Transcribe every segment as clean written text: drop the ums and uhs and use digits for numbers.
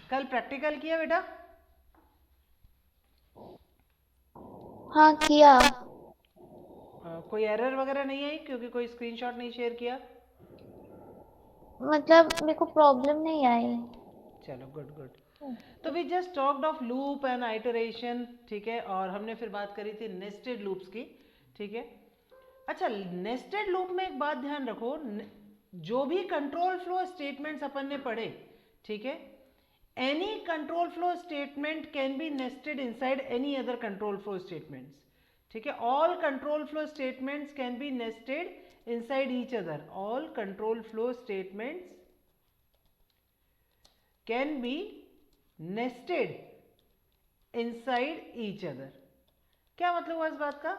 कल प्रैक्टिकल किया बेटा? हाँ किया। कोई एरर वगैरह नहीं आई क्योंकि कोई स्क्रीनशॉट नहीं शेयर किया? मतलब मेरे को प्रॉब्लम नहीं आई। चलो गुड गुड। तो we just talked of loop and iteration, ठीक है, और हमने फिर बात करी थी नेस्टेड लूप्स की, ठीक है। अच्छा, नेस्टेड लूप में एक बात ध्यान रखो, जो भी कंट्रोल फ्लो स्टेटमेंट्स अपन ने पढ़े, ठीक है, any control flow statement can be nested inside any other control flow statements, ठीक है। All control flow statements can be nested inside each other, all control flow statements can be nested inside each other. क्या मतलब हुआ इस बात का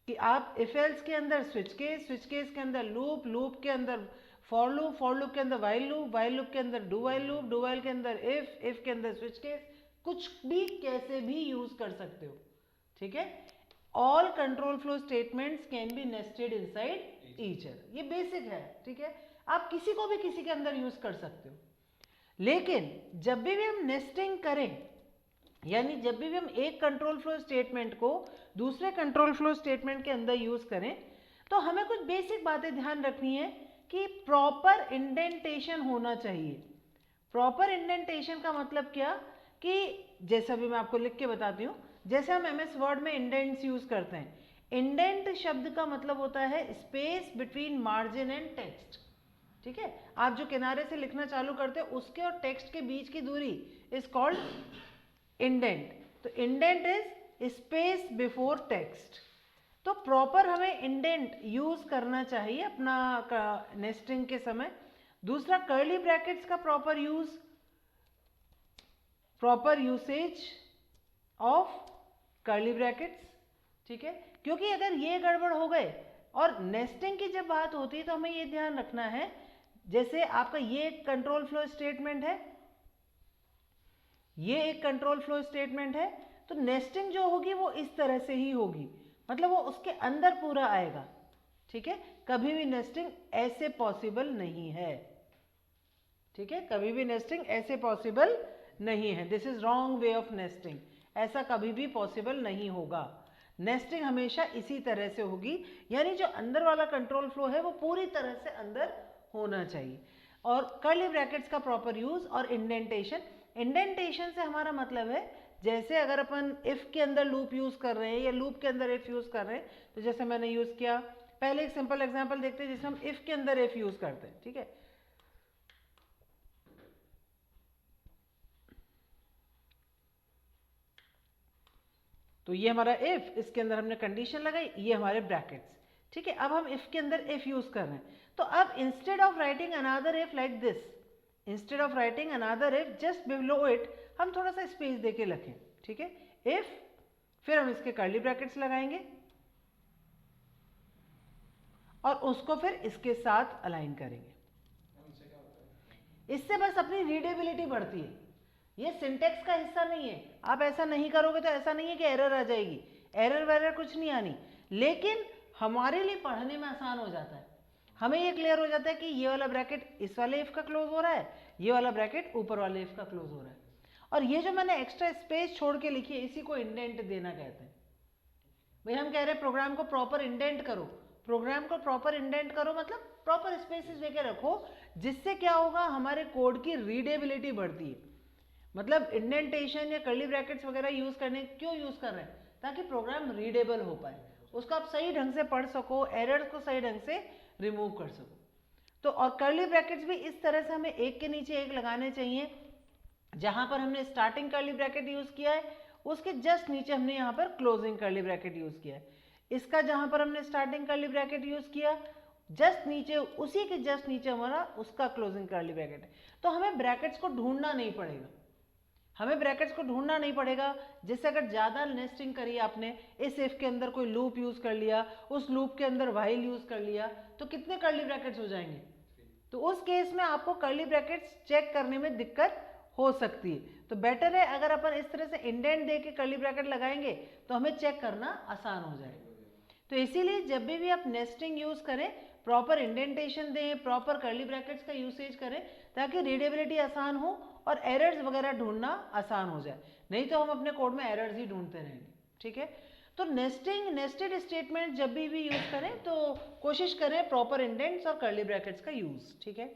कि आप इफ एल्स के अंदर स्विच केस के अंदर लूप, लूप के अंदर फॉर लूप के अंदर वाइल लूप के अंदर डू वाइल के अंदर इफ के अंदर स्विच केस, कुछ भी कैसे भी यूज कर सकते हो, ठीक है। All control flow statements can be nested inside each other, ये बेसिक है, ठीक है। आप किसी को भी किसी के अंदर यूज कर सकते हो, लेकिन जब भी हम नेस्टिंग करें, यानी जब भी हम एक कंट्रोल फ्लो स्टेटमेंट को दूसरे कंट्रोल फ्लो स्टेटमेंट के अंदर यूज करें, तो हमें कुछ बेसिक बातें ध्यान रखनी है कि प्रॉपर इंडेंटेशन होना चाहिए। प्रॉपर इंडेंटेशन का मतलब क्या कि जैसा भी मैं आपको लिख के बताती हूँ, जैसे हम एमएस वर्ड में इंडेंट्स यूज करते हैं, इंडेंट शब्द का मतलब होता है space between margin and text, ठीक है। आप जो किनारे से लिखना चालू करते हो उसके और टेक्स्ट के बीच की दूरी इज कॉल्ड इंडेंट। तो indent is space before text. तो प्रॉपर हमें इंडेंट यूज करना चाहिए अपना नेस्टिंग के समय। दूसरा, कर्ली ब्रैकेट्स का proper usage of curly brackets, ठीक है, क्योंकि अगर ये गड़बड़ हो गए, और नेस्टिंग की जब बात होती है तो हमें ये ध्यान रखना है, जैसे आपका ये एक कंट्रोल फ्लो स्टेटमेंट है, ये एक कंट्रोल फ्लो स्टेटमेंट है, तो नेस्टिंग जो होगी वो इस तरह से ही होगी, मतलब वो उसके अंदर पूरा आएगा, ठीक है। कभी भी नेस्टिंग ऐसे पॉसिबल नहीं है, ठीक है, कभी भी नेस्टिंग ऐसे पॉसिबल नहीं है। This is wrong way of nesting, ऐसा कभी भी पॉसिबल नहीं होगा। नेस्टिंग हमेशा इसी तरह से होगी, यानी जो अंदर वाला कंट्रोल फ्लो है वो पूरी तरह से अंदर होना चाहिए। और कर्ली ब्रैकेट्स का प्रॉपर यूज और इंडेंटेशन, इंडेंटेशन से हमारा मतलब है, जैसे अगर अपन इफ के अंदर लूप यूज कर रहे हैं या लूप के अंदर इफ यूज कर रहे हैं, तो जैसे मैंने यूज किया, पहले एक सिंपल एग्जांपल देखते हैं जिसमें हम इफ के अंदर इफ यूज करते हैं, ठीक है। तो ये हमारा इफ, इसके अंदर हमने कंडीशन लगाई, ये हमारे ब्रैकेट्स, ठीक है। अब हम इफ के अंदर इफ यूज कर रहे हैं, तो अब instead of writing another if like this, instead of writing another if just below it, हम थोड़ा सा स्पेस देके लिखें, ठीक है। इफ, फिर हम इसके कर्ली ब्रैकेट्स लगाएंगे और उसको फिर इसके साथ अलाइन करेंगे। इससे बस अपनी रीडेबिलिटी बढ़ती है, ये सिंटेक्स का हिस्सा नहीं है। आप ऐसा नहीं करोगे तो ऐसा नहीं है कि एरर आ जाएगी, एरर वैरर कुछ नहीं आनी, लेकिन हमारे लिए पढ़ने में आसान हो जाता है। हमें ये क्लियर हो जाता है कि ये वाला ब्रैकेट इस वाले इफ का क्लोज हो रहा है, ये वाला ब्रैकेट ऊपर वाले इफ का क्लोज हो रहा है, और ये जो मैंने एक्स्ट्रा स्पेस छोड़ के लिखी है इसी को इंडेंट देना कहते हैं। भाई हम कह रहे हैं प्रोग्राम को प्रॉपर इंडेंट करो, प्रोग्राम को प्रॉपर इंडेंट करो मतलब प्रॉपर स्पेसेस देके रखो, जिससे क्या होगा, हमारे कोड की रीडेबिलिटी बढ़ती है। मतलब इंडेंटेशन या कर्ली ब्रैकेट्स वगैरह यूज करने क्यों यूज कर रहे हैं, ताकि प्रोग्राम रीडेबल हो पाए, उसको आप सही ढंग से पढ़ सको, एरर्स को सही ढंग से रिमूव कर सको। तो और कर्ली ब्रैकेट्स भी इस तरह से हमें एक के नीचे एक लगाने चाहिए, जहां पर हमने स्टार्टिंग कर्ली ब्रैकेट यूज किया है उसके जस्ट नीचे हमने यहाँ पर क्लोजिंग कर्ली ब्रैकेट यूज किया है। इसका जहां पर हमने स्टार्टिंग कर्ली ब्रैकेट यूज किया, जस्ट नीचे, उसी के जस्ट नीचे हमारा उसका क्लोजिंग कर्ली ब्रैकेट है। तो हमें ब्रैकेट्स को ढूंढना नहीं पड़ेगा, हमें ब्रैकेट्स को ढूंढना नहीं पड़ेगा। जैसे अगर ज़्यादा नेस्टिंग करी आपने, इस इफ के अंदर कोई लूप यूज़ कर लिया, उस लूप के अंदर व्हाइल यूज़ कर लिया, तो कितने कर्ली ब्रैकेट्स हो जाएंगे। तो उस केस में आपको कर्ली ब्रैकेट्स चेक करने में दिक्कत हो सकती है। तो बेटर है अगर अपन इस तरह से इंडेंट दे के कर्ली ब्रैकेट लगाएंगे तो हमें चेक करना आसान हो जाएगा। तो इसीलिए जब भी आप नेस्टिंग यूज़ करें, प्रॉपर इंडेंटेशन दें, प्रॉपर कर्ली ब्रैकेट्स का यूसेज करें, ताकि रीडेबिलिटी आसान हो और एरर्स वगैरह ढूंढना आसान हो जाए, नहीं तो हम अपने कोड में एरर्स ही ढूंढते रहेंगे। ठीक है, तो नेस्टेड स्टेटमेंट जब भी यूज करें तो कोशिश करें प्रॉपर इंडेंट्स और कर्ली ब्रैकेट्स का यूज। ठीक है।